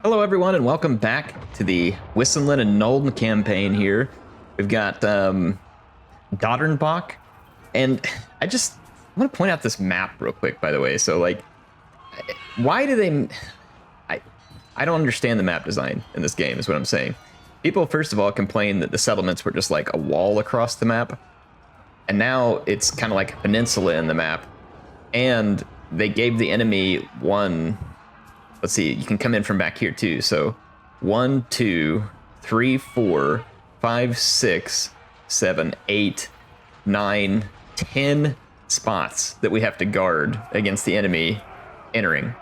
Hello everyone and welcome back to the Wissenlin and Nuln campaign here. We've got Doddernbach, and I want to point out this map real quick, by the way. So like, why do they, I don't understand the map design in this game is what I'm saying. People first of all complain that the settlements were just like a wall across the map, and now it's kind of like a peninsula in the map, and they gave the enemy one. Let's see, you can come in from back here too. So 1, 2, 3, 4, 5, 6, 7, 8, 9, 10 spots that we have to guard against the enemy entering.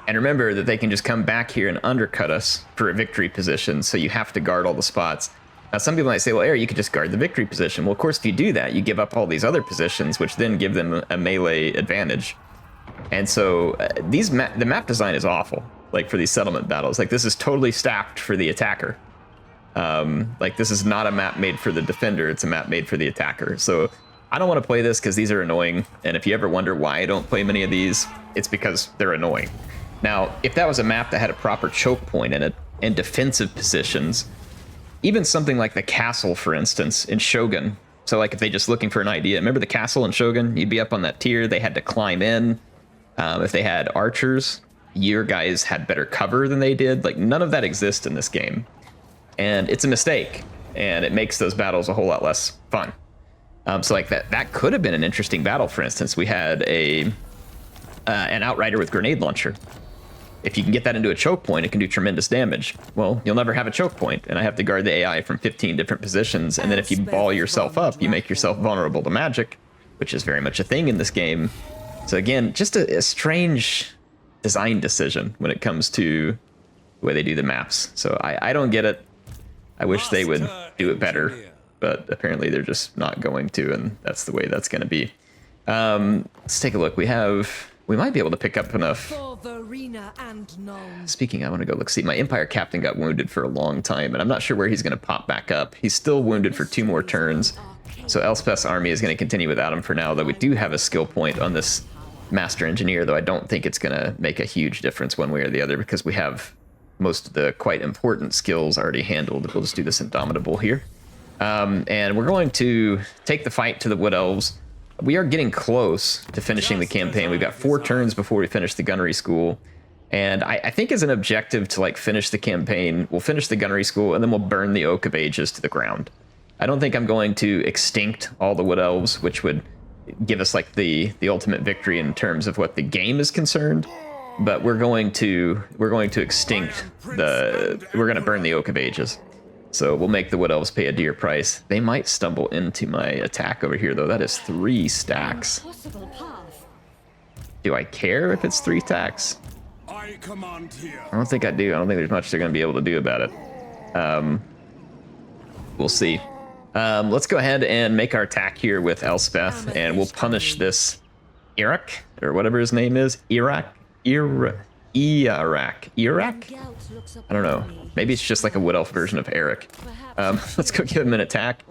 And remember that they can just come back here and undercut us for a victory position, so you have to guard all the spots. Now some people might say, well, Air, you could just guard the victory position. Well, of course, if you do that, you give up all these other positions, which then give them a melee advantage. And so the map design is awful, like for these settlement battles. Like this is totally stacked for the attacker. Like this is not a map made for the defender, it's a map made for the attacker. So I don't want to play this because these are annoying. And if you ever wonder why I don't play many of these, it's because they're annoying. Now, if that was a map that had a proper choke point in it and defensive positions, even something like the castle, for instance, in Shogun. So like if they just looking for an idea, remember the castle in Shogun? You'd be up on that tier, they had to climb in. If they had archers, your guys had better cover than they did. Like none of that exists in this game. And it's a mistake, and it makes those battles a whole lot less fun. So like that could have been an interesting battle. For instance, we had an outrider with grenade launcher. If you can get that into a choke point, it can do tremendous damage. Well, you'll never have a choke point, and I have to guard the AI from 15 different positions. And then if you ball yourself up, you make yourself vulnerable to magic, which is very much a thing in this game. So again, just a strange design decision when it comes to the way they do the maps. So I don't get it. I wish they would do it better, but apparently they're just not going to, and that's the way that's going to be. Let's take a look. We might be able to pick up enough. Speaking, I want to go look. See, my Empire captain got wounded for a long time, and I'm not sure where he's going to pop back up. He's still wounded for 2 more turns. So Elspeth's army is going to continue without him for now, though we do have a skill point on this Master Engineer, though I don't think it's going to make a huge difference one way or the other because we have most of the quite important skills already handled. We'll just do this Indomitable here. And we're going to take the fight to the Wood Elves. We are getting close to finishing the campaign. We've got 4 turns before we finish the Gunnery School. And I think as an objective to like finish the campaign, we'll finish the Gunnery School and then we'll burn the Oak of Ages to the ground. I don't think I'm going to extinct all the Wood Elves, which would give us like the ultimate victory in terms of what the game is concerned. But we're going to extinct we're going to burn the Oak of Ages. So we'll make the Wood Elves pay a dear price. They might stumble into my attack over here, though. That is 3 stacks. Do I care if it's 3 stacks? I don't think I do. I don't think there's much they're going to be able to do about it. We'll see. Let's go ahead and make our attack here with Elspeth, and we'll punish this Eric, or whatever his name is. Eric? I don't know. Maybe it's just like a Wood Elf version of Eric. Let's go give him an attack.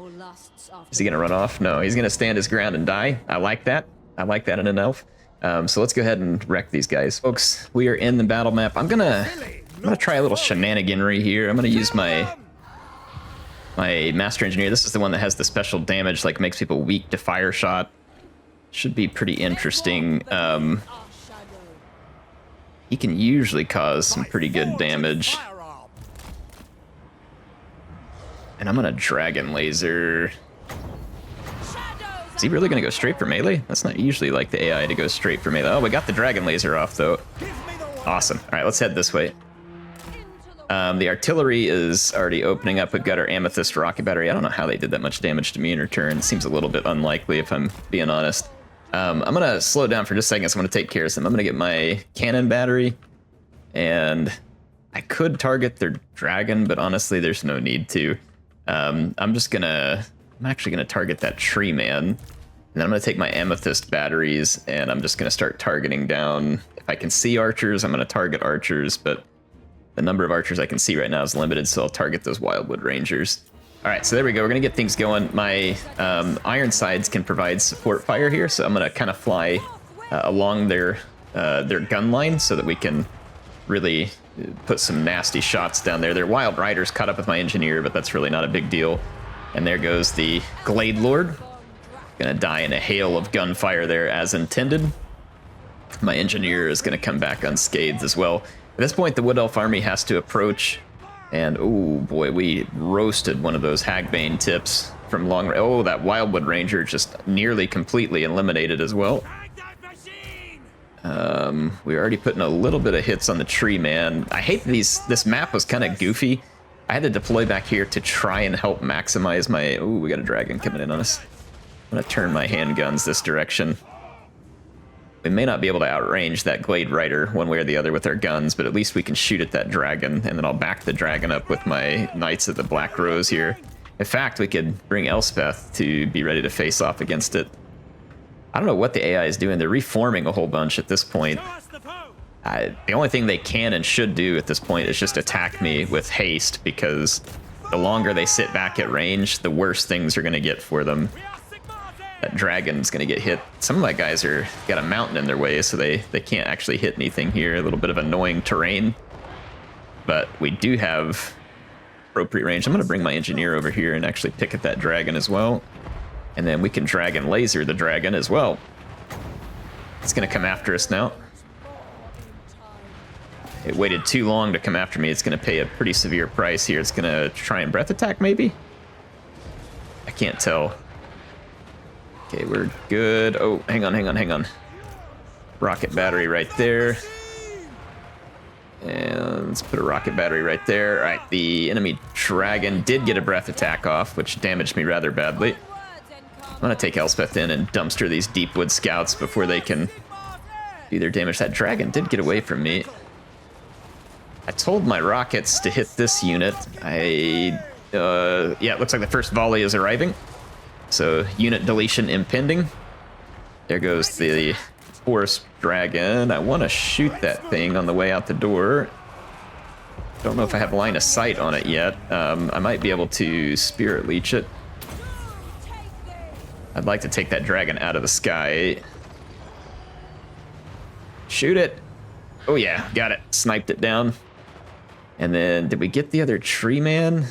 Is he going to run off? No, he's going to stand his ground and die. I like that. I like that in an elf. So let's go ahead and wreck these guys. Folks, we are in the battle map. I'm gonna try a little shenaniganry here. I'm gonna use my Master Engineer. This is the one that has the special damage, like makes people weak to fire shot. Should be pretty interesting. He can usually cause some pretty good damage. And I'm gonna Dragon Laser. Is he really gonna go straight for melee? That's not usually like the AI to go straight for melee. Oh, we got the Dragon Laser off though. Awesome. All right, let's head this way. The artillery is already opening up. We've got our Amethyst rocket battery. I don't know how they did that much damage to me in return. It seems a little bit unlikely if I'm being honest. I'm gonna slow down for just a second, so I'm gonna take care of some. I'm gonna get my cannon battery, and I could target their dragon, but honestly, there's no need to. I'm actually gonna target that tree man, and then I'm gonna take my Amethyst batteries, and I'm just gonna start targeting down. If I can see archers, I'm gonna target archers, but the number of archers I can see right now is limited, so I'll target those Wildwood Rangers. All right, so there we go. We're gonna get things going. My Ironsides can provide support fire here, so I'm gonna kind of fly along their gun line so that we can really put some nasty shots down there. Their Wild Riders caught up with my Engineer, but that's really not a big deal. And there goes the Glade Lord. Gonna die in a hail of gunfire there as intended. My Engineer is gonna come back unscathed as well. At this point, the Wood Elf army has to approach. And, oh boy, we roasted one of those Hagbane tips from long range. Oh, that Wildwood Ranger just nearly completely eliminated as well. We already putting a little bit of hits on the tree, man. I hate this map was kind of goofy. I had to deploy back here to try and help maximize my... Oh, we got a dragon coming in on us. I'm gonna turn my handguns this direction. We may not be able to outrange that Glade Rider one way or the other with our guns, but at least we can shoot at that dragon, and then I'll back the dragon up with my Knights of the Black Rose here. In fact, we could bring Elspeth to be ready to face off against it. I don't know what the AI is doing. They're reforming a whole bunch at this point. The only thing they can and should do at this point is just attack me with haste, because the longer they sit back at range, the worse things are going to get for them. That dragon's going to get hit. Some of my guys are got a mountain in their way, so they can't actually hit anything here. A little bit of annoying terrain. But we do have appropriate range. I'm going to bring my Engineer over here and actually pick at that dragon as well. And then we can dragon laser the dragon as well. It's going to come after us now. It waited too long to come after me. It's going to pay a pretty severe price here. It's going to try and breath attack, maybe? I can't tell. Okay, we're good. Oh, hang on. Rocket battery right there. And let's put a rocket battery right there. All right, the enemy dragon did get a breath attack off, which damaged me rather badly. I'm going to take Elspeth in and dumpster these Deepwood Scouts before they can do their damage. That dragon did get away from me. I told my rockets to hit this unit. Yeah, it looks like the first volley is arriving. So, unit deletion impending. There goes the Forest Dragon. I want to shoot that thing on the way out the door. Don't know if I have line of sight on it yet. I might be able to Spirit Leech it. I'd like to take that dragon out of the sky. Shoot it. Oh yeah, got it. Sniped it down. And then, did we get the other tree man?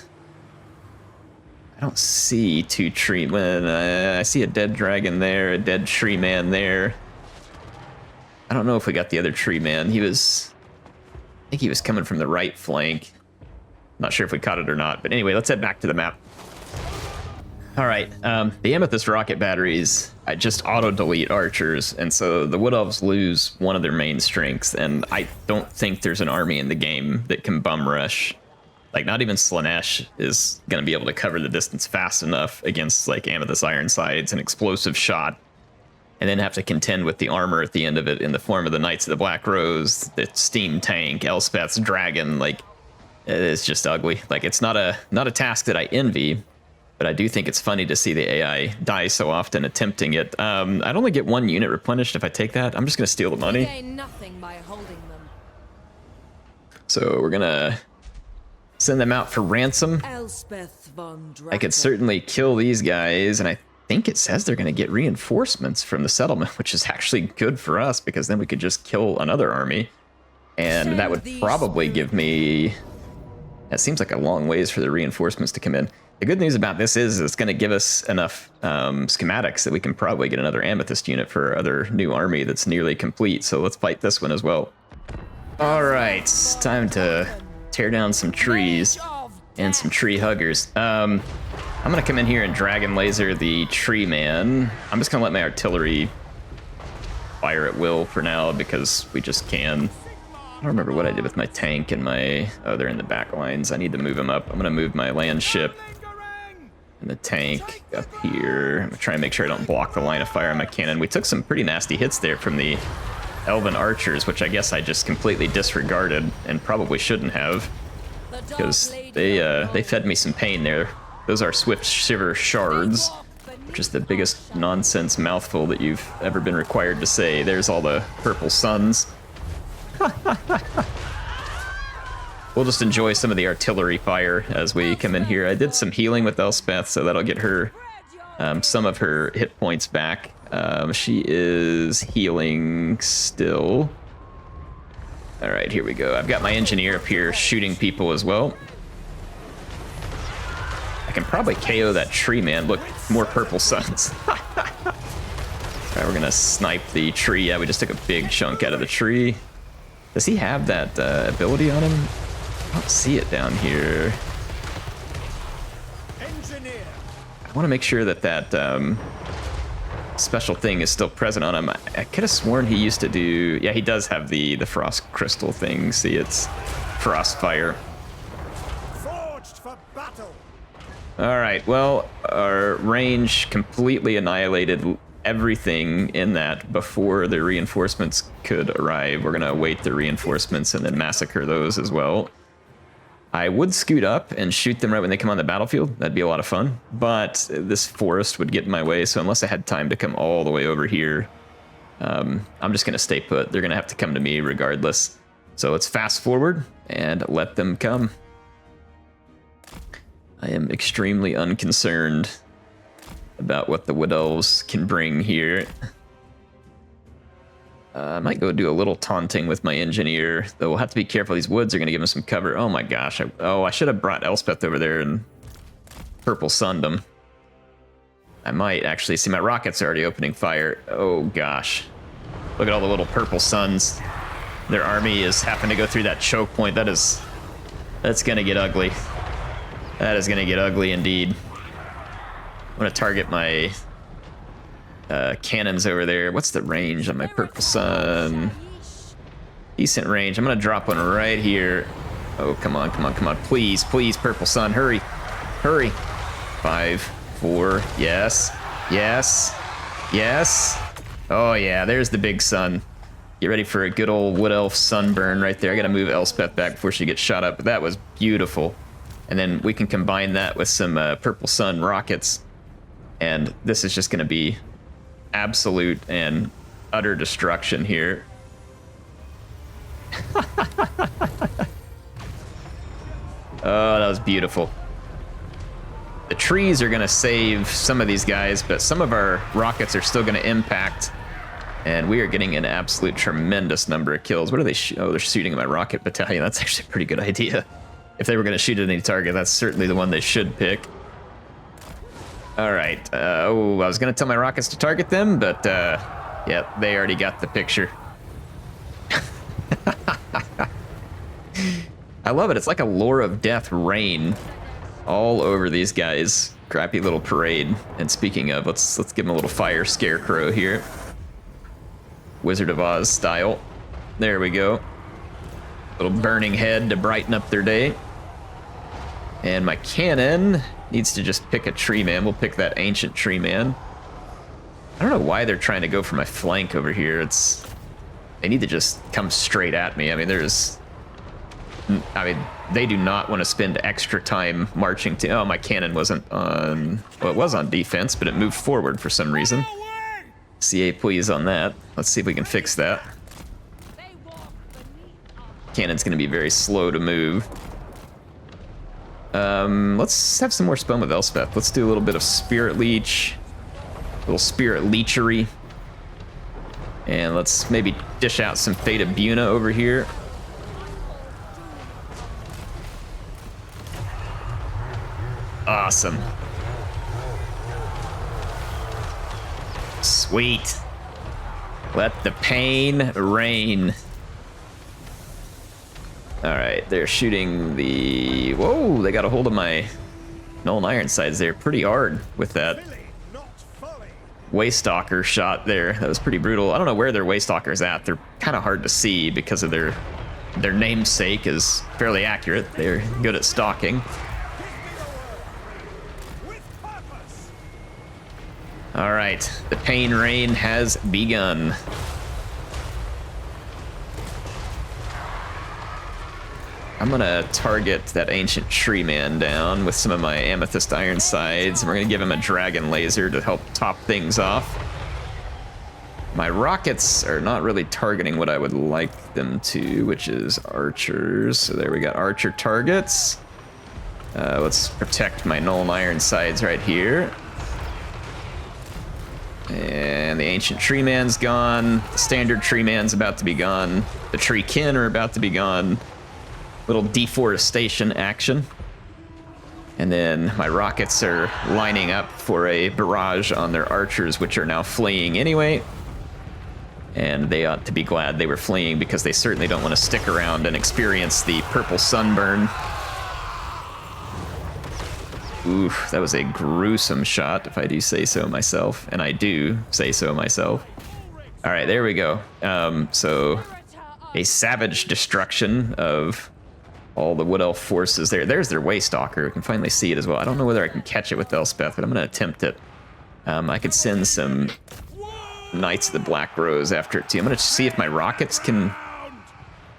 I don't see two tree men. I see a dead dragon there, a dead tree man there. I don't know if we got the other tree man. I think he was coming from the right flank. Not sure if we caught it or not, but anyway, let's head back to the map. All right, the Amethyst rocket batteries, I just auto-delete archers, and so the Wood Elves lose one of their main strengths, and I don't think there's an army in the game that can bum rush. Like, not even Slaanesh is going to be able to cover the distance fast enough against, like, Amethyst Ironsides, an explosive shot, and then have to contend with the armor at the end of it in the form of the Knights of the Black Rose, the steam tank, Elspeth's dragon. Like, it's just ugly. Like, it's not a task that I envy, but I do think it's funny to see the AI die so often attempting it. I'd only get one unit replenished if I take that. I'm just going to steal the money. Gain nothing by holding them. So we're going to send them out for ransom. Elspeth Von Draken. I could certainly kill these guys, and I think it says they're going to get reinforcements from the settlement, which is actually good for us, because then we could just kill another army. And that would probably give me... That seems like a long ways for the reinforcements to come in. The good news about this is it's going to give us enough schematics that we can probably get another Amethyst unit for our other new army that's nearly complete. So let's fight this one as well. All right, it's time to tear down some trees and some tree huggers. I'm going to come in here and dragon laser the tree man. I'm just going to let my artillery fire at will for now because we just can. I don't remember what I did with my tank and my... Oh, they're in the back lines. I need to move them up. I'm going to move my land ship and the tank up here. I'm going to try and make sure I don't block the line of fire on my cannon. We took some pretty nasty hits there from the Elven archers, which I guess I just completely disregarded and probably shouldn't have, because they fed me some pain there. Those are Swift Shiver Shards, which is the biggest nonsense mouthful that you've ever been required to say. There's all the purple suns. We'll just enjoy some of the artillery fire as we come in here. I did some healing with Elspeth, so that'll get her some of her hit points back. She is healing still. All right, here we go. I've got my engineer up here shooting people as well. I can probably KO that tree man. Look, more purple suns. All right, we're gonna snipe the tree. Yeah, we just took a big chunk out of the tree. Does he have that ability on him? I don't see it down here. Engineer. I want to make sure that that special thing is still present on him. I could have sworn he used to do... Yeah, he does have the frost crystal thing. See, it's frost fire. Forged for battle. All right, well, our range completely annihilated everything in that before the reinforcements could arrive. We're gonna await the reinforcements and then massacre those as well. I would scoot up and shoot them right when they come on the battlefield. That'd be a lot of fun, but this forest would get in my way, so unless I had time to come all the way over here, I'm just gonna stay put. They're gonna have to come to me regardless. So let's fast forward and let them come. I am extremely unconcerned about what the Wood Elves can bring here. I might go do a little taunting with my engineer, though we'll have to be careful. These woods are going to give him some cover. Oh my gosh. I should have brought Elspeth over there and purple sunned him. I might actually see my rockets are already opening fire. Oh gosh. Look at all the little purple suns. Their army is having to go through that choke point. That's going to get ugly. That is going to get ugly indeed. I'm going to target my cannons over there. What's the range on my purple sun? Decent range. I'm going to drop one right here. Oh, come on, come on, come on. Please, please, purple sun. Hurry. Hurry. 5, 4. Yes. Yes. Yes. Oh, yeah. There's the big sun. Get ready for a good old Wood Elf sunburn right there. I got to move Elspeth back before she gets shot up. But that was beautiful. And then we can combine that with some purple sun rockets. And this is just going to be absolute and utter destruction here. Oh, that was beautiful. The trees are going to save some of these guys, but some of our rockets are still going to impact. And we are getting an absolute tremendous number of kills. What are they oh, they're shooting at my rocket battalion. That's actually a pretty good idea. If they were going to shoot at any target, that's certainly the one they should pick. All right. I was going to tell my rockets to target them, but yeah, they already got the picture. I love it. It's like a lore of death rain all over these guys. Crappy little parade. And speaking of, let's give them a little fire scarecrow here. Wizard of Oz style. There we go. Little burning head to brighten up their day. And my cannon needs to just pick a tree man. We'll pick that ancient tree man. I don't know why they're trying to go for my flank over here. They need to just come straight at me. I mean, they do not want to spend extra time marching to... Oh, my cannon wasn't on... Well, it was on defense, but it moved forward for some reason. CA please on that. Let's see if we can fix that. Cannon's going to be very slow to move. Let's have some more spun with Elspeth. Let's do a little bit of Spirit Leech. A little Spirit Leechery. And let's maybe dish out some Fate of Buna over here. Awesome. Sweet. Let the pain rain. All right, they're shooting the... Whoa, they got a hold of my Null Ironsides there pretty hard with that Waystalker shot there. That was pretty brutal. I don't know where their Waystalker's at. They're kind of hard to see because of their namesake is fairly accurate. They're good at stalking. All right, the pain rain has begun. I'm gonna target that ancient tree man down with some of my amethyst Ironsides, and we're gonna give him a dragon laser to help top things off. My rockets are not really targeting what I would like them to, which is archers. So there we got archer targets. Let's protect my Null Ironsides right here. And the ancient tree man's gone. The standard tree man's about to be gone. The tree kin are about to be gone. Little deforestation action. And then my rockets are lining up for a barrage on their archers, which are now fleeing anyway. And they ought to be glad they were fleeing, because they certainly don't want to stick around and experience the purple sunburn. Oof, that was a gruesome shot, if I do say so myself. And I do say so myself. All right, there we go. So a savage destruction of all the Wood Elf forces there. There's their Waystalker. We can finally see it as well. I don't know whether I can catch it with Elspeth, but I'm going to attempt it. I could send some Knights of the Black Rose after it too. I'm going to see if my rockets can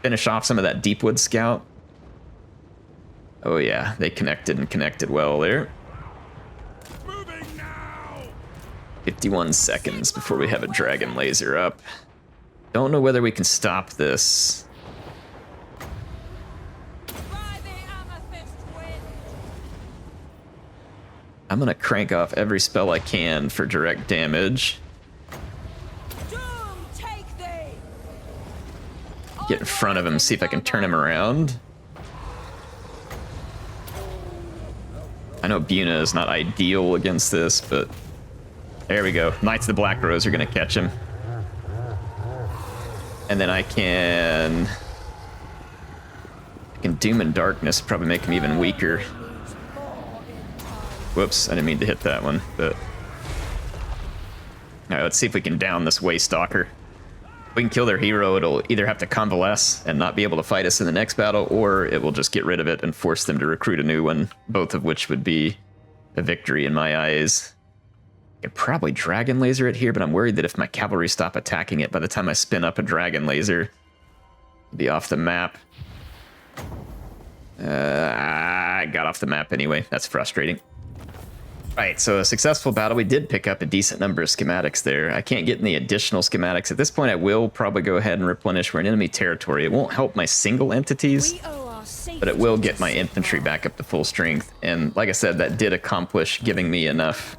finish off some of that Deepwood Scout. Oh yeah, they connected and connected well there. 51 seconds before we have a Dragon Laser up. Don't know whether we can stop this. I'm gonna crank off every spell I can for direct damage. Get in front of him, see if I can turn him around. I know Buna is not ideal against this, but there we go. Knights of the Black Rose are gonna catch him. And then I can Doom and Darkness, probably make him even weaker. Whoops, I didn't mean to hit that one, but... Alright, let's see if we can down this Waystalker. If we can kill their hero, it'll either have to convalesce and not be able to fight us in the next battle, or it will just get rid of it and force them to recruit a new one, both of which would be a victory in my eyes. I could probably Dragon Laser it here, but I'm worried that if my cavalry stop attacking it, by the time I spin up a Dragon Laser, it'll be off the map. I got off the map anyway. That's frustrating. Right, so a successful battle. We did pick up a decent number of schematics there. I can't get any additional schematics. At this point, I will probably go ahead and replenish. We're in enemy territory. It won't help my single entities, but it will get my infantry back up to full strength. And like I said, that did accomplish giving me enough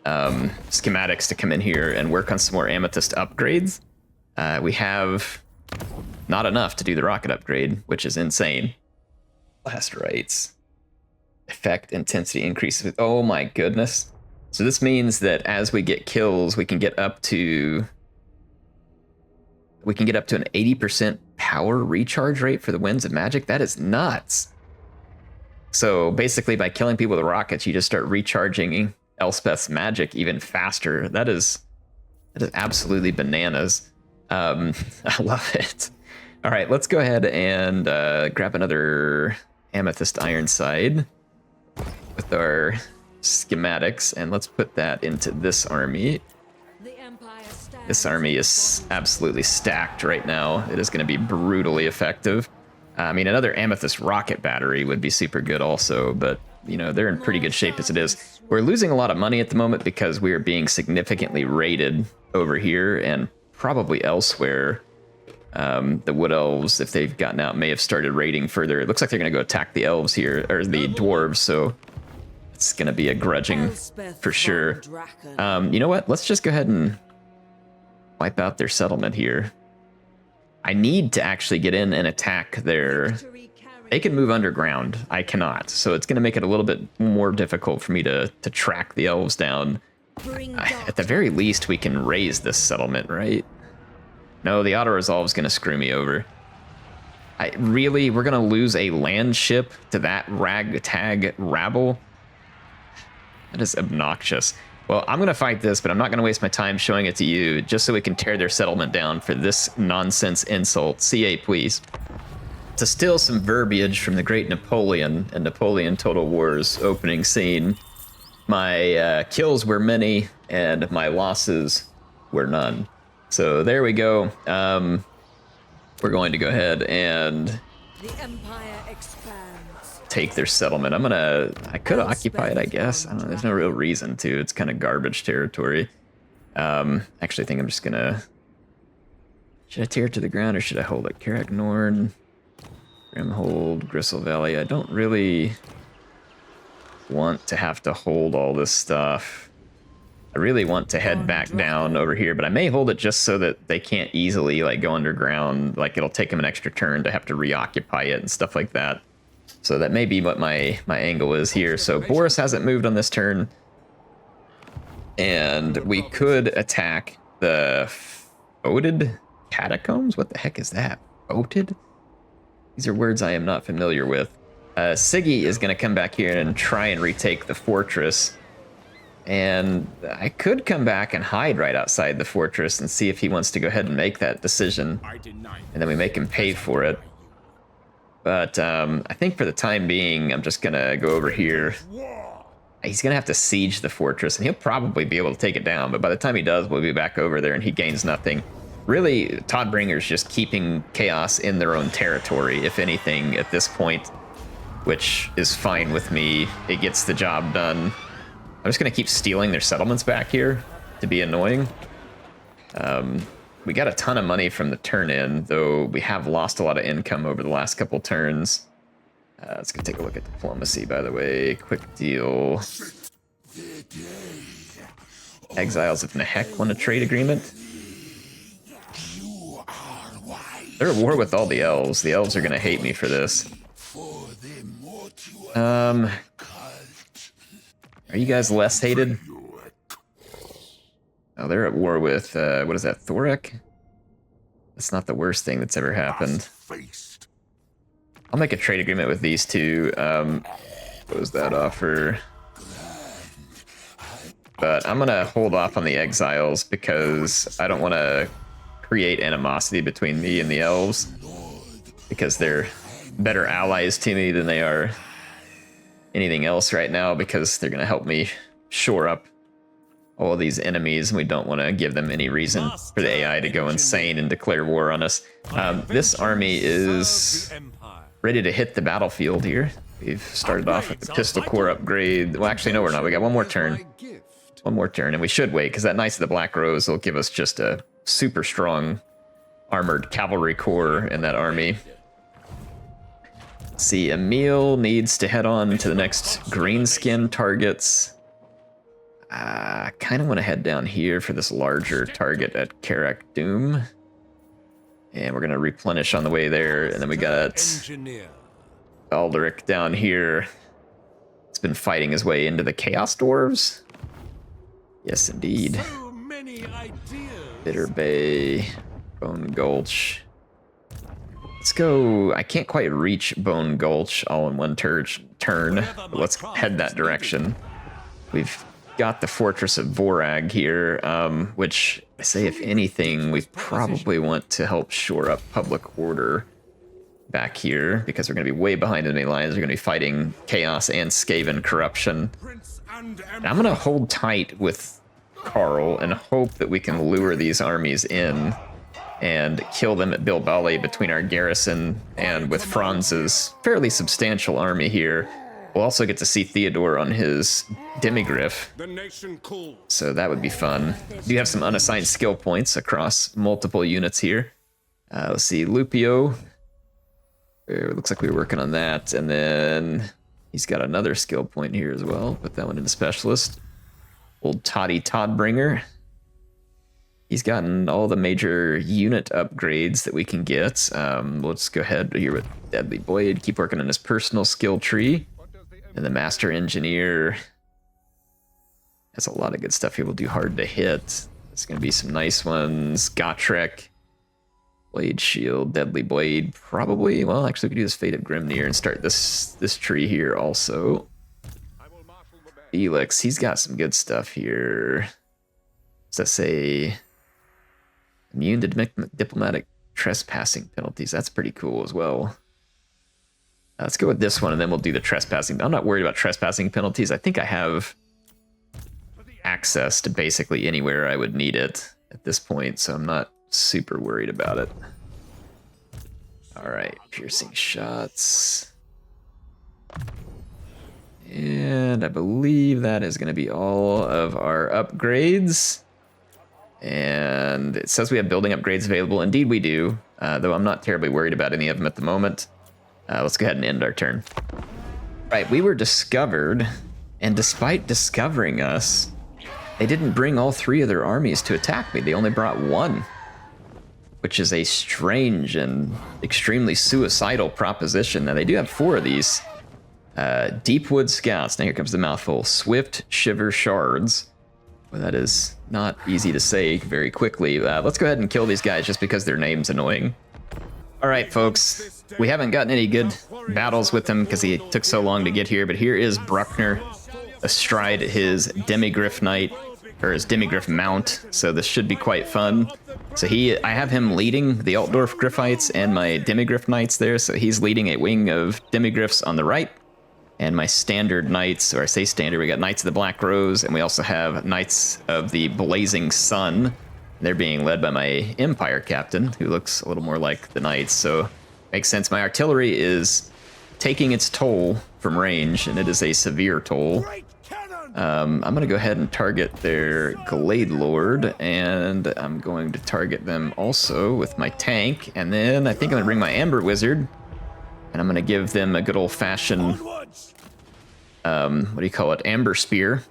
schematics to come in here and work on some more amethyst upgrades. We have not enough to do the rocket upgrade, which is insane. Blast rights. Effect intensity increases. Oh my goodness. So this means that as we get kills, we can get up to an 80% power recharge rate for the Winds of Magic. That is nuts. So basically by killing people with rockets, you just start recharging Elspeth's magic even faster. That is absolutely bananas. I love it. All right, let's go ahead and grab another Amethyst Ironside with our schematics, and let's put that into this army. This army is absolutely stacked right now. It is going to be brutally effective. I mean, another Amethyst rocket battery would be super good also, but you know, they're in pretty good shape as it is. We're losing a lot of money at the moment because we are being significantly raided over here and probably elsewhere. The Wood Elves, if they've gotten out, may have started raiding further. It looks like they're going to go attack the elves here, or the dwarves, so it's going to be a grudging for sure. You know what? Let's just go ahead and wipe out their settlement here. I need to actually get in and attack their... They can move underground. I cannot. So it's going to make it a little bit more difficult for me to track the elves down. At the very least, we can raise this settlement, right? No, the auto-resolve is going to screw me over. Really? We're going to lose a land ship to that ragtag rabble? That is obnoxious. Well, I'm going to fight this, but I'm not going to waste my time showing it to you, just so we can tear their settlement down for this nonsense insult. CA, please. To steal some verbiage from the great Napoleon and Napoleon Total War's opening scene, my kills were many and my losses were none. So there we go. We're going to go ahead and the Empire expands. Take their settlement. I could occupy it, I guess. I don't know, there's no real reason to. It's kind of garbage territory. Actually, I think I'm just gonna... Should I tear it to the ground or should I hold it? Caragnorn, Grimhold, Gristle Valley. I don't really want to have to hold all this stuff. I really want to head back down over here, but I may hold it just so that they can't easily like go underground. Like it'll take them an extra turn to have to reoccupy it and stuff like that. So that may be what my angle is here. So Boris hasn't moved on this turn. And we could attack the Voted Catacombs? What the heck is that? Voted? These are words I am not familiar with. Siggy is going to come back here and try and retake the fortress. And I could come back and hide right outside the fortress and see if he wants to go ahead and make that decision. And then we make him pay for it. But I think for the time being, I'm just going to go over here. He's going to have to siege the fortress, and he'll probably be able to take it down. But by the time he does, we'll be back over there, and he gains nothing. Really, Toddbringer's just keeping chaos in their own territory, if anything, at this point, which is fine with me. It gets the job done. I'm just going to keep stealing their settlements back here to be annoying. We got a ton of money from the turn-in, though we have lost a lot of income over the last couple turns. Let's go take a look at diplomacy, by the way. Quick deal. Exiles of Nehek want a trade agreement. They're at war with all the elves. The elves are going to hate me for this. Are you guys less hated? Oh, they're at war with, what is that, Thorek? That's not the worst thing that's ever happened. I'll make a trade agreement with these two. What was that offer? But I'm going to hold off on the exiles because I don't want to create animosity between me and the elves, because they're better allies to me than they are anything else right now, because they're going to help me shore up all of these enemies, and we don't want to give them any reason for the AI to go insane and declare war on us. This army is ready to hit the battlefield here. We've started off with the pistol core upgrade. Well, actually, no, we're not. We got one more turn. One more turn, and we should wait, because that Knights of the Black Rose will give us just a super strong armored cavalry corps in that army. Let's see, Emil needs to head on to the next greenskin targets. I kind of want to head down here for this larger target at Karak Doom. And we're going to replenish on the way there. And then we got Baldric down here. It's been fighting his way into the Chaos Dwarves. Yes, indeed. Bitter Bay, Bone Gulch. Let's go. I can't quite reach Bone Gulch all in one turn, but let's head that direction. We've got the Fortress of Vorag here, which I say, if anything, we probably want to help shore up public order back here, because we're going to be way behind enemy lines. We're going to be fighting chaos and Skaven corruption. And I'm going to hold tight with Karl and hope that we can lure these armies in and kill them at Bilbali between our garrison and with Franz's fairly substantial army here. We'll also get to see Theodore on his Demigryph, so that would be fun. We do have some unassigned skill points across multiple units here. Let's see, Lupio. It looks like we were working on that, and then he's got another skill point here as well. Put that one into Specialist. Old Toddy Toddbringer. He's gotten all the major unit upgrades that we can get. Let's go ahead here with Deadly Blade. Keep working on his personal skill tree. And the Master Engineer has a lot of good stuff. He will do hard to hit. There's going to be some nice ones. Gotrek, Blade Shield, Deadly Blade, probably. Well, actually, we could do this Fate of Grimnir and start this tree here also. Felix, he's got some good stuff here. Does that say immune to diplomatic trespassing penalties? That's pretty cool as well. Let's go with this one, and then we'll do the trespassing. I'm not worried about trespassing penalties. I think I have access to basically anywhere I would need it at this point, so I'm not super worried about it. All right, piercing shots. And I believe that is going to be all of our upgrades. And it says we have building upgrades available. Indeed we do, though I'm not terribly worried about any of them at the moment. Let's go ahead and end our turn. Right, we were discovered, and despite discovering us, they didn't bring all 3 of their armies to attack me. They only brought 1, which is a strange and extremely suicidal proposition. Now, they do have 4 of these. Deepwood Scouts. Now, here comes the mouthful. Swift Shiver Shards. Well, that is not easy to say very quickly. Let's go ahead and kill these guys just because their name's annoying. All right, folks. We haven't gotten any good battles with him because he took so long to get here, but here is Bruckner astride his Demigryph Knight, or his Demigryph Mount, so this should be quite fun. So I have him leading the Altdorf Griffites and my Demigryph Knights there, so he's leading a wing of Demigryphs on the right, and my standard Knights, or I say standard, we got Knights of the Black Rose, and we also have Knights of the Blazing Sun. They're being led by my Empire Captain, who looks a little more like the Knights, so makes sense. My artillery is taking its toll from range, and it is a severe toll. I'm going to go ahead and target their Glade Lord, and I'm going to target them also with my tank, and then I think I'm going to bring my Amber Wizard, and I'm going to give them a good old-fashioned, what do you call it, Amber Spear.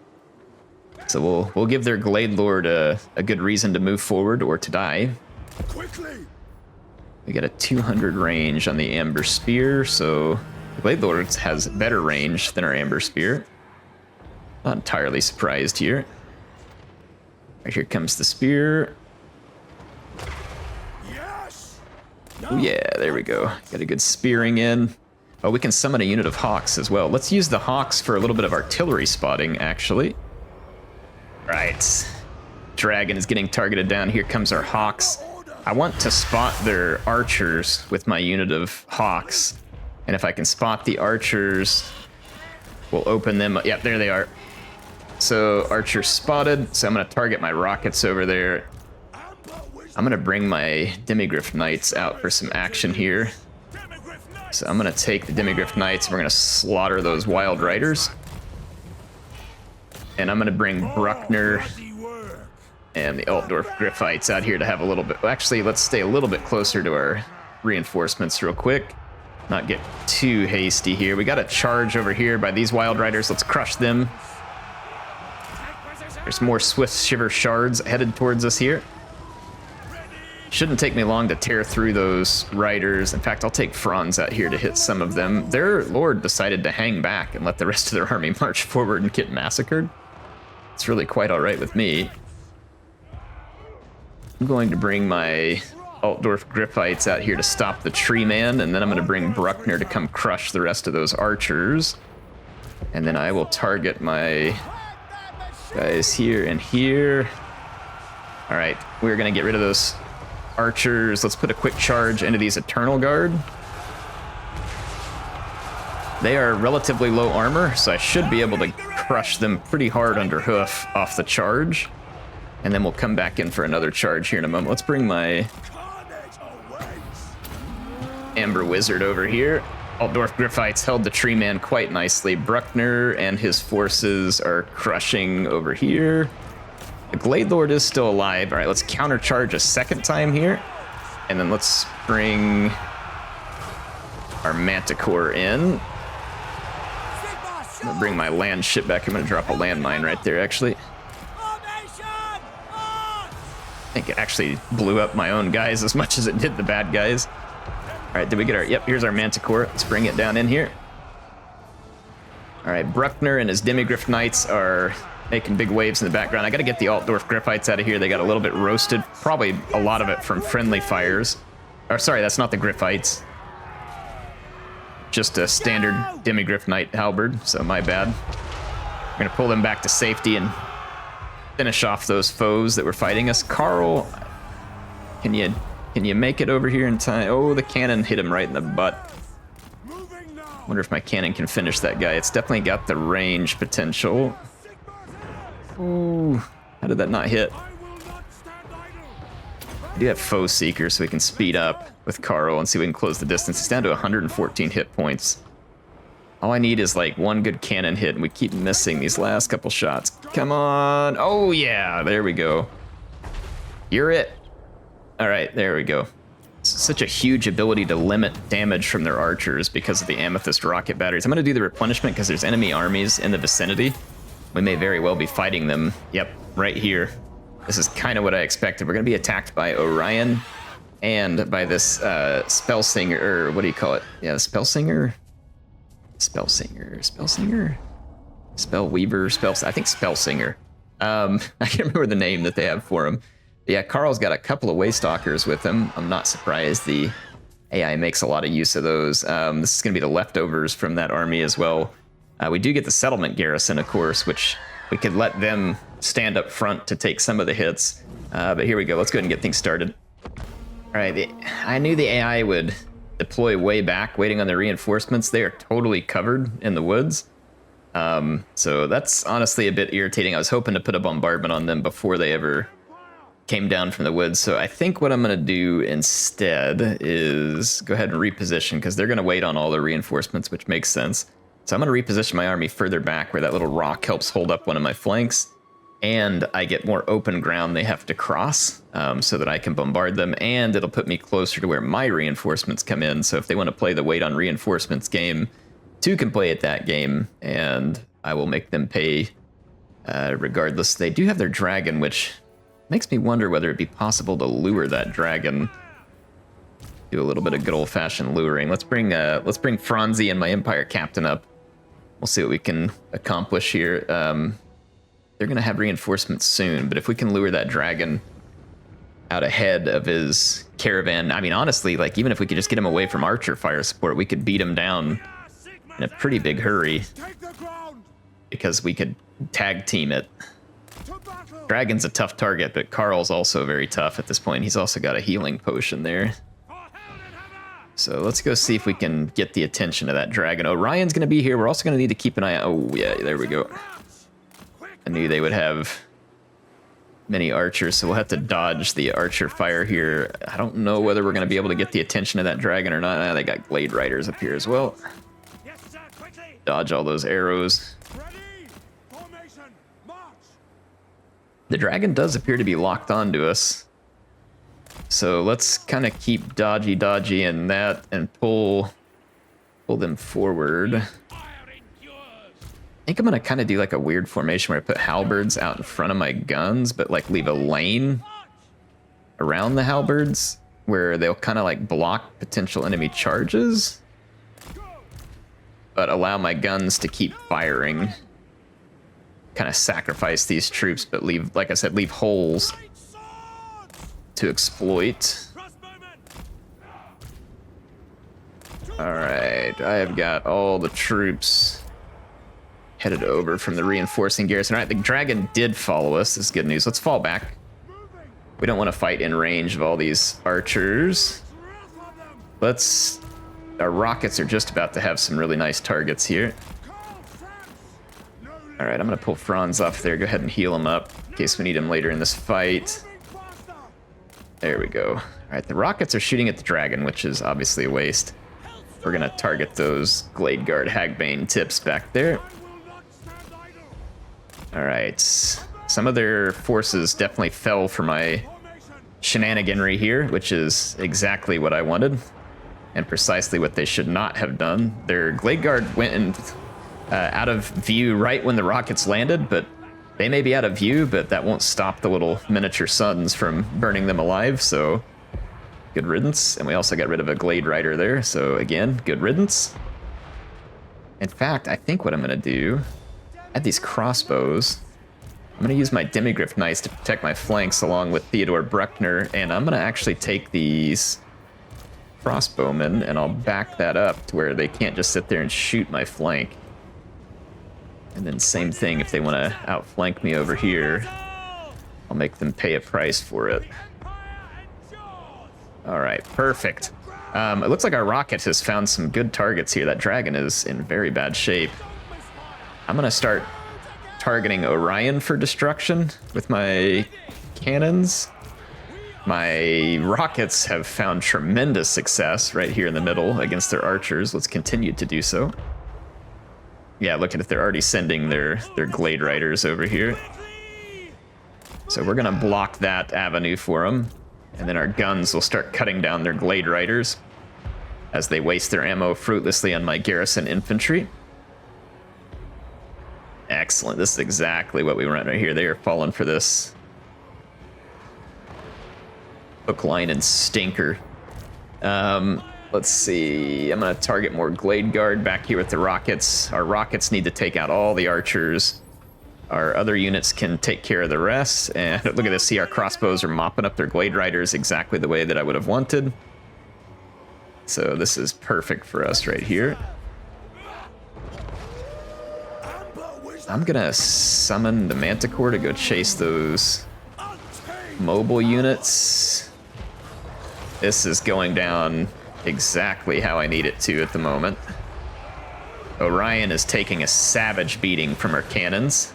So we'll give their Glade Lord a good reason to move forward or to die. Quickly. We got a 200 range on the Amber Spear, so the Glade Lord has better range than our Amber Spear. Not entirely surprised here. Right, here comes the spear. Yes. Oh yeah, there we go. Got a good spearing in. Oh, we can summon a unit of Hawks as well. Let's use the Hawks for a little bit of artillery spotting, actually. Right. Dragon is getting targeted down. Here comes our Hawks. I want to spot their archers with my unit of Hawks. And if I can spot the archers, we'll open them up. Yep, there they are. So archer spotted, so I'm going to target my rockets over there. I'm going to bring my Demigryph Knights out for some action here. So I'm going to take the Demigryph Knights, and we're going to slaughter those Wild Riders. And I'm going to bring Bruckner and the Altdorf Griffites out here to have a little bit... Well, actually, let's stay a little bit closer to our reinforcements real quick. Not get too hasty here. We got a charge over here by these Wild Riders. Let's crush them. There's more Swift Shiver Shards headed towards us here. Shouldn't take me long to tear through those riders. In fact, I'll take Franz out here to hit some of them. Their lord decided to hang back and let the rest of their army march forward and get massacred. It's really quite all right with me. I'm going to bring my Altdorf Griffites out here to stop the tree man, and then I'm going to bring Bruckner to come crush the rest of those archers. And then I will target my guys here and here. All right, we're going to get rid of those archers. Let's put a quick charge into these Eternal Guard. They are relatively low armor, so I should be able to crush them pretty hard under hoof off the charge. And then we'll come back in for another charge here in a moment. Let's bring my Amber Wizard over here. Altdorf Griffites held the tree man quite nicely. Bruckner and his forces are crushing over here. The Glade Lord is still alive. All right, let's countercharge a second time here. And then let's bring our Manticore in. I'm gonna bring my land ship back. I'm gonna drop a landmine right there, actually. I think it actually blew up my own guys as much as it did the bad guys. All right, did we get our... Yep, here's our Manticore. Let's bring it down in here. All right, Bruckner and his Demigryph Knights are making big waves in the background. I got to get the Altdorf Griffites out of here. They got a little bit roasted. Probably a lot of it from friendly fires. Or sorry, that's not the Griffites. Just a standard Demigryph Knight halberd, so my bad. We're going to pull them back to safety and finish off those foes that were fighting us. Carl, can you make it over here in time? Oh, the cannon hit him right in the butt. Wonder if my cannon can finish that guy. It's definitely got the range potential. Ooh, how did that not hit? I do have Foe Seeker, so we can speed up with Carl and see if we can close the distance. He's down to 114 hit points. All I need is like one good cannon hit, and we keep missing these last couple shots. Come on. Oh, yeah. There we go. You're it. All right. There we go. Such a huge ability to limit damage from their archers because of the Amethyst rocket batteries. I'm going to do the replenishment because there's enemy armies in the vicinity. We may very well be fighting them. Yep, right here. This is kind of what I expected. We're going to be attacked by Orion and by this spell singer, or what do you call it? Yeah, spell singer? Spell weaver, I think spell singer. I can't remember the name that they have for him. But yeah, Carl's got a couple of Waystalkers with him. I'm not surprised the AI makes a lot of use of those. This is going to be the leftovers from that army as well. We do get the settlement garrison, of course, which we could let them stand up front to take some of the hits. But here we go. Let's go ahead and get things started. All right, I knew the AI would deploy way back, waiting on the reinforcements. They are totally covered in the woods. So that's honestly a bit irritating. I was hoping to put a bombardment on them before they ever came down from the woods. So I think what I'm going to do instead is go ahead and reposition, because they're going to wait on all the reinforcements, which makes sense. So I'm going to reposition my army further back where that little rock helps hold up one of my flanks. And I get more open ground they have to cross, so that I can bombard them, and it'll put me closer to where my reinforcements come in. So if they want to play the wait on reinforcements game, two can play at that game, and I will make them pay regardless. They do have their dragon, which makes me wonder whether it'd be possible to lure that dragon. Do a little bit of good old-fashioned luring. Let's bring Franzi and my Empire captain up. We'll see what we can accomplish here. They're going to have reinforcements soon, but if we can lure that dragon out ahead of his caravan, I mean, honestly, like, even if we could just get him away from archer fire support, we could beat him down in a pretty big hurry, because we could tag team it. Dragon's a tough target, but Carl's also very tough at this point. He's also got a healing potion there. So let's go see if we can get the attention of that dragon. Orion's going to be here. We're also going to need to keep an eye out. Oh, yeah, there we go. I knew they would have many archers, so we'll have to dodge the archer fire here. I don't know whether we're going to be able to get the attention of that dragon or not. They got Glade Riders up here as well. Dodge all those arrows. The dragon does appear to be locked onto us. So let's kind of keep dodgy in that and pull them forward. I think I'm going to kind of do like a weird formation where I put halberds out in front of my guns, but like leave a lane around the halberds where they'll kind of like block potential enemy charges, but allow my guns to keep firing. Kind of sacrifice these troops, but leave, like I said, leave holes to exploit. All right, I have got all the troops headed over from the reinforcing garrison. All right, the dragon did follow us. This is good news. Let's fall back. We don't want to fight in range of all these archers. Our rockets are just about to have some really nice targets here. All right, I'm going to pull Franz off there. Go ahead and heal him up in case we need him later in this fight. There we go. All right, the rockets are shooting at the dragon, which is obviously a waste. We're going to target those Glade Guard Hagbane tips back there. All right, some of their forces definitely fell for my shenaniganry here, which is exactly what I wanted and precisely what they should not have done. Their Glade Guard went out of view right when the rockets landed, but they may be out of view, but that won't stop the little miniature suns from burning them alive, so good riddance. And we also got rid of a Glade Rider there, so again, good riddance. In fact, I think what I'm going to do, I have these crossbows. I'm going to use my Demigryph Knights to protect my flanks along with Theodore Bruckner, and I'm going to actually take these crossbowmen and I'll back that up to where they can't just sit there and shoot my flank. And then same thing, if they want to outflank me over here, I'll make them pay a price for it. All right, perfect. It looks like our rocket has found some good targets here. That dragon is in very bad shape. I'm going to start targeting Orion for destruction with my cannons. My rockets have found tremendous success right here in the middle against their archers. Let's continue to do so. Yeah, look at it. They're already sending their Glade Riders over here. So we're going to block that avenue for them. And then our guns will start cutting down their Glade Riders as they waste their ammo fruitlessly on my garrison infantry. Excellent. This is exactly what we want right here. They are falling for this hook, line, and stinker. Let's see. I'm going to target more Glade Guard back here with the rockets. Our rockets need to take out all the archers. Our other units can take care of the rest. And look at this. See, our crossbows are mopping up their Glade Riders exactly the way that I would have wanted. So this is perfect for us right here. I'm going to summon the Manticore to go chase those mobile units. This is going down exactly how I need it to at the moment. Orion is taking a savage beating from our cannons,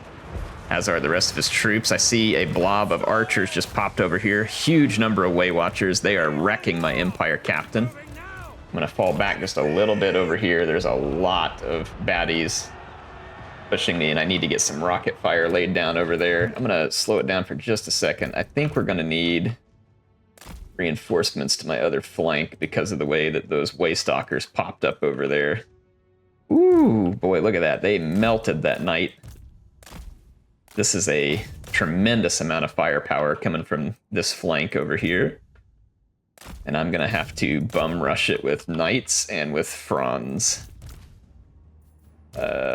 as are the rest of his troops. I see a blob of archers just popped over here. Huge number of Way Watchers. They are wrecking my Empire captain. I'm going to fall back just a little bit over here. There's a lot of baddies pushing me, and I need to get some rocket fire laid down over there. I'm going to slow it down for just a second. I think we're going to need reinforcements to my other flank because of the way that those Waystalkers popped up over there. Ooh, boy, look at that. They melted that knight. This is a tremendous amount of firepower coming from this flank over here. And I'm going to have to bum rush it with knights and with Franz.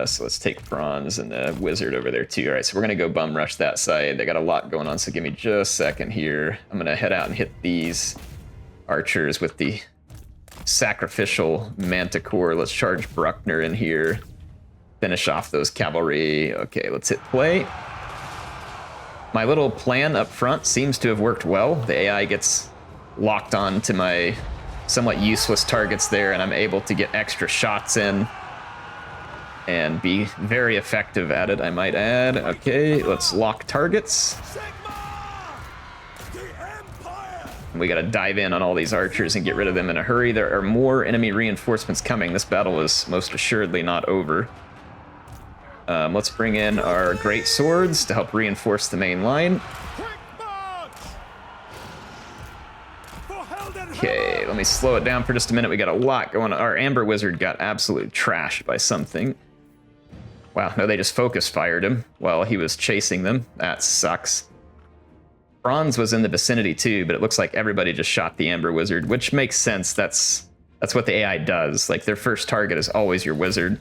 So let's take Franz and the wizard over there too. All right, so we're going to go bum rush that side. They got a lot going on, so give me just a second here. I'm going to head out and hit these archers with the sacrificial Manticore. Let's charge Bruckner in here. Finish off those cavalry. Okay, let's hit play. My little plan up front seems to have worked well. The AI gets locked on to my somewhat useless targets there, and I'm able to get extra shots in and be very effective at it, I might add. Okay, let's lock targets. We gotta dive in on all these archers and get rid of them in a hurry. There are more enemy reinforcements coming. This battle is most assuredly not over. Let's bring in our great swords to help reinforce the main line. Okay, let me slow it down for just a minute. We got a lot going on. Our Amber Wizard got absolutely trashed by something. Wow, no, they just focus fired him while he was chasing them. That sucks. Franz was in the vicinity too, but it looks like everybody just shot the Amber Wizard, which makes sense. That's what the AI does. Like, their first target is always your wizard.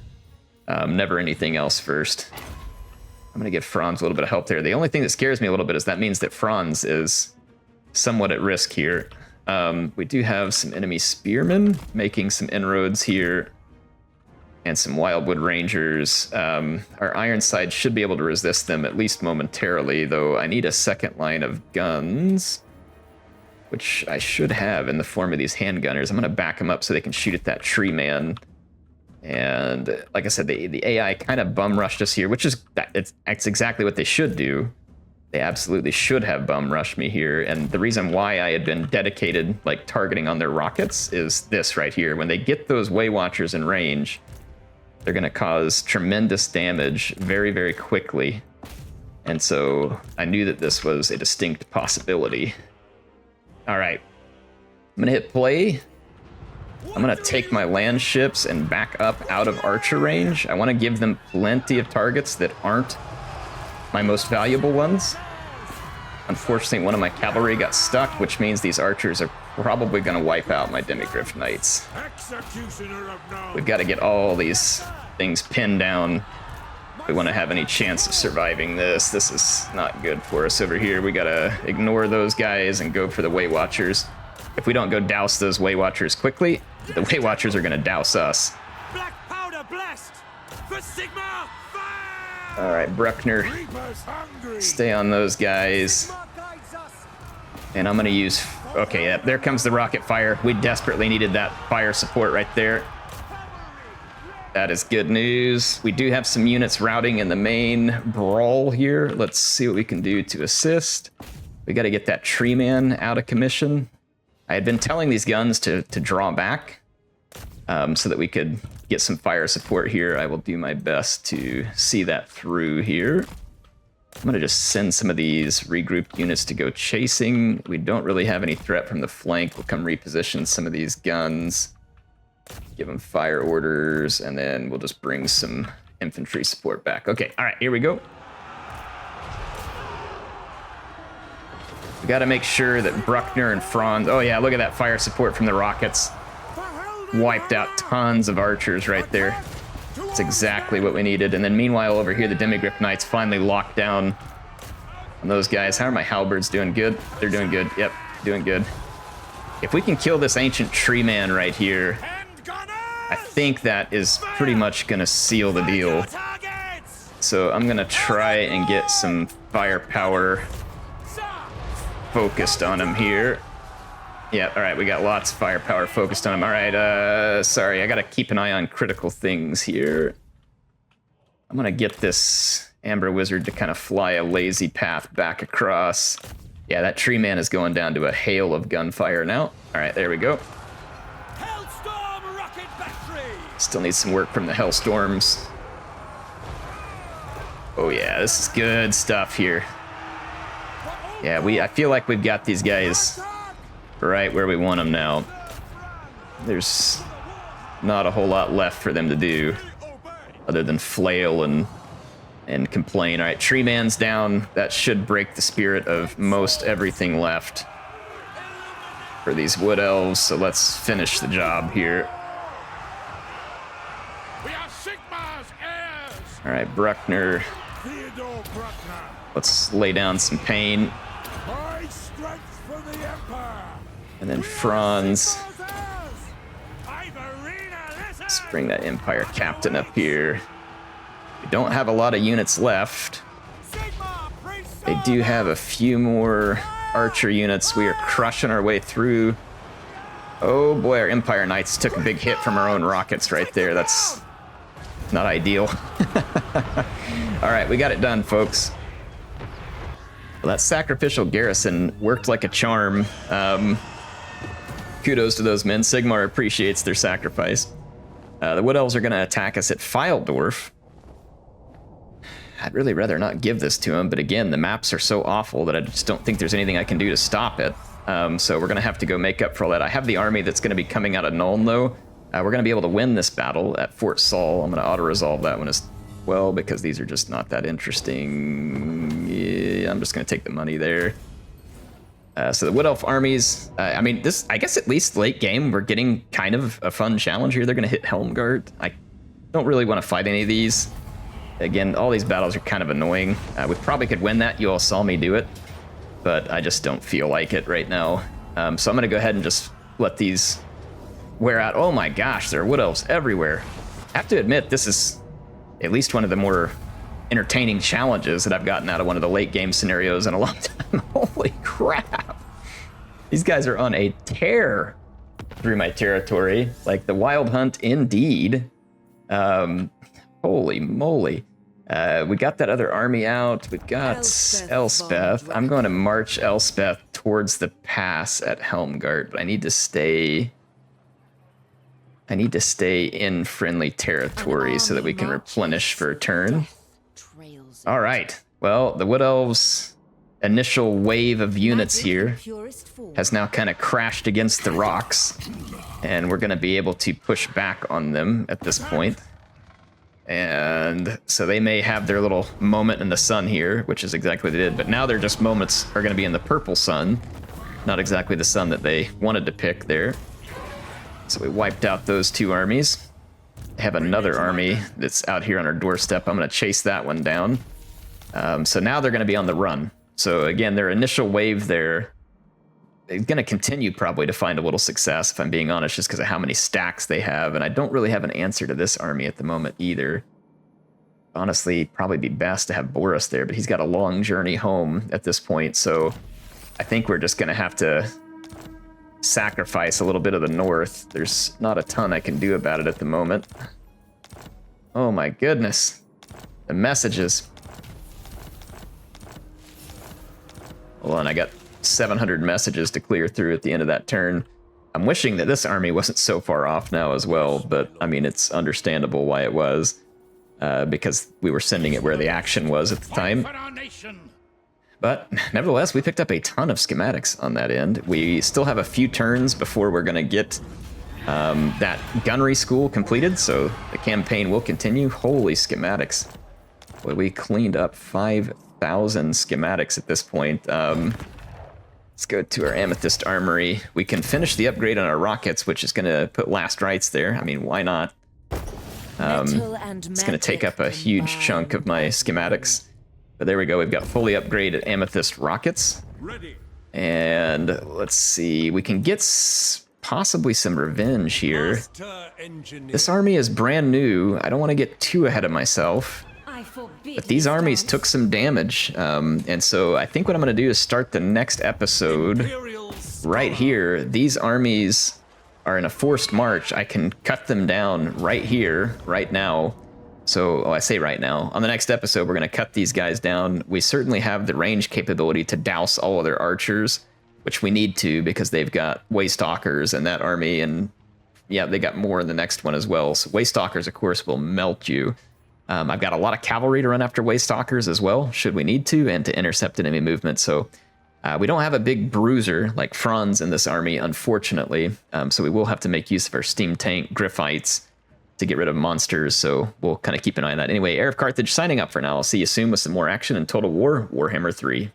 Never anything else first. I'm going to give Franz a little bit of help there. The only thing that scares me a little bit is that means that Franz is somewhat at risk here. We do have some enemy spearmen making some inroads here, and some Wildwood Rangers. Our Ironside should be able to resist them, at least momentarily, though I need a second line of guns, which I should have in the form of these handgunners. I'm going to back them up so they can shoot at that tree man. And like I said, the AI kind of bum rushed us here, which is it's exactly what they should do. They absolutely should have bum rushed me here. And the reason why I had been dedicated, like, targeting on their rockets is this right here. When they get those Way Watchers in range, they're going to cause tremendous damage very, very quickly. And so I knew that this was a distinct possibility. All right, I'm going to hit play. I'm going to take my land ships and back up out of archer range. I want to give them plenty of targets that aren't my most valuable ones. Unfortunately, one of my cavalry got stuck, which means these archers are probably going to wipe out my Demigryph Knights. We've got to get all these things pinned down if we want to have any chance of surviving this. This is not good for us over here. We got to ignore those guys and go for the Way Watchers. If we don't go douse those Way Watchers quickly, the Way Watchers are going to douse us. Black powder blast for Sigma. Fire! All right, Bruckner, stay on those guys. And I'm going to use... Okay, yeah, there comes the rocket fire. We desperately needed that fire support right there. That is good news. We do have some units routing in the main brawl here. Let's see what we can do to assist. We got to get that tree man out of commission. I had been telling these guns to draw back so that we could get some fire support here. I will do my best to see that through here. I'm going to just send some of these regrouped units to go chasing. We don't really have any threat from the flank. We'll come reposition some of these guns, give them fire orders, and then we'll just bring some infantry support back. Okay, all right, here we go. We got to make sure that Bruckner and Franz... Oh, yeah, look at that fire support from the rockets. Wiped out tons of archers right there. That's exactly what we needed. And then meanwhile, over here, the Demigryph Knights finally locked down on those guys. How are my halberds doing? Good? They're doing good. Yep, doing good. If we can kill this ancient tree man right here, I think that is pretty much going to seal the deal. So I'm going to try and get some firepower focused on him here. Yeah, all right, we got lots of firepower focused on him. All right, sorry, I got to keep an eye on critical things here. I'm going to get this Amber Wizard to kind of fly a lazy path back across. Yeah, that tree man is going down to a hail of gunfire now. All right, there we go. Hellstorm rocket battery. Still need some work from the Hellstorms. Oh yeah, this is good stuff here. Yeah, I feel like we've got these guys right where we want them now. There's not a whole lot left for them to do other than flail and complain. All right, tree man's down. That should break the spirit of most everything left for these wood elves. So let's finish the job here. We are Sigmar's heirs. All right, Bruckner. Theodore Bruckner. Let's lay down some pain. High strength for the Empire. And then Franz. Ivorina, Let's bring that Empire captain up here. We don't have a lot of units left. They do have a few more archer units. We are crushing our way through. Oh boy, our Empire Knights took a big hit from our own rockets right there. That's not ideal. All right, we got it done, folks. Well, that sacrificial garrison worked like a charm. Kudos to those men. Sigmar appreciates their sacrifice. The Wood Elves are going to attack us at Fyldorf. I'd really rather not give this to them, but again, the maps are so awful that I just don't think there's anything I can do to stop it. So we're going to have to go make up for all that. I have the army that's going to be coming out of Nuln, though. We're going to be able to win this battle at Fort Saul. I'm going to auto-resolve that one as well, because these are just not that interesting. Yeah, I'm just going to take the money there. So the Wood Elf armies, I mean, this, I guess at least late game, we're getting kind of a fun challenge here. They're going to hit Helmgart. I don't really want to fight any of these. Again, all these battles are kind of annoying. We probably could win that. You all saw me do it, but I just don't feel like it right now. So I'm going to go ahead and just let these wear out. Oh my gosh, there are Wood Elves everywhere. I have to admit, this is at least one of the more entertaining challenges that I've gotten out of one of the late game scenarios in a long time. Holy crap. These guys are on a tear through my territory. Like the Wild Hunt indeed. Holy moly. We got that other army out. We've got Elspeth. I'm going to march Elspeth towards the pass at Helmgart, but I need to stay in friendly territory so that we can replenish for a turn. All right. Well, the Wood Elves' initial wave of units here has now kind of crashed against the rocks, and we're going to be able to push back on them at this point. And so they may have their little moment in the sun here, which is exactly what they did, but now their just moments are going to be in the purple sun, not exactly the sun that they wanted to pick there. So we wiped out those two armies. They have another army that's out here on our doorstep. I'm going to chase that one down. So now they're going to be on the run. So again, their initial wave there is going to continue probably to find a little success, if I'm being honest, just because of how many stacks they have. And I don't really have an answer to this army at the moment either. Honestly, probably be best to have Boris there, but he's got a long journey home at this point. So I think we're just going to have to sacrifice a little bit of the north. There's not a ton I can do about it at the moment. Oh my goodness. The messages. Hold on, I got 700 messages to clear through at the end of that turn. I'm wishing that this army wasn't so far off now as well, but I mean, it's understandable why it was, because we were sending it where the action was at the time. But nevertheless, we picked up a ton of schematics on that end. We still have a few turns before we're going to get That gunnery school completed, so the campaign will continue. Holy schematics. Boy, we cleaned up 5,000 schematics at this point. Let's go to our Amethyst Armory. We can finish the upgrade on our rockets, which is going to put last rights there. I mean, why not? It's going to take up a huge chunk of my schematics. But there we go. We've got fully upgraded Amethyst rockets. Ready. And let's see. We can get possibly some revenge here. Master engineer. This army is brand new. I don't want to get too ahead of myself. But these armies took some damage. And so I think what I'm going to do is start the next episode Imperial right here. These armies are in a forced march. I can cut them down right here, right now. So, I say right now. On the next episode, we're going to cut these guys down. We certainly have the range capability to douse all of their archers, which we need to because they've got Waystalkers in that army. And yeah, they got more in the next one as well. So Waystalkers, of course, will melt you. I've got a lot of cavalry to run after Waystalkers as well, should we need to, and to intercept enemy movement. So we don't have a big bruiser like Franz in this army, unfortunately. So we will have to make use of our steam tank Griffites to get rid of monsters. So we'll kind of keep an eye on that. Anyway, HeirofCarthage signing up for now. I'll see you soon with some more action in Total War Warhammer 3.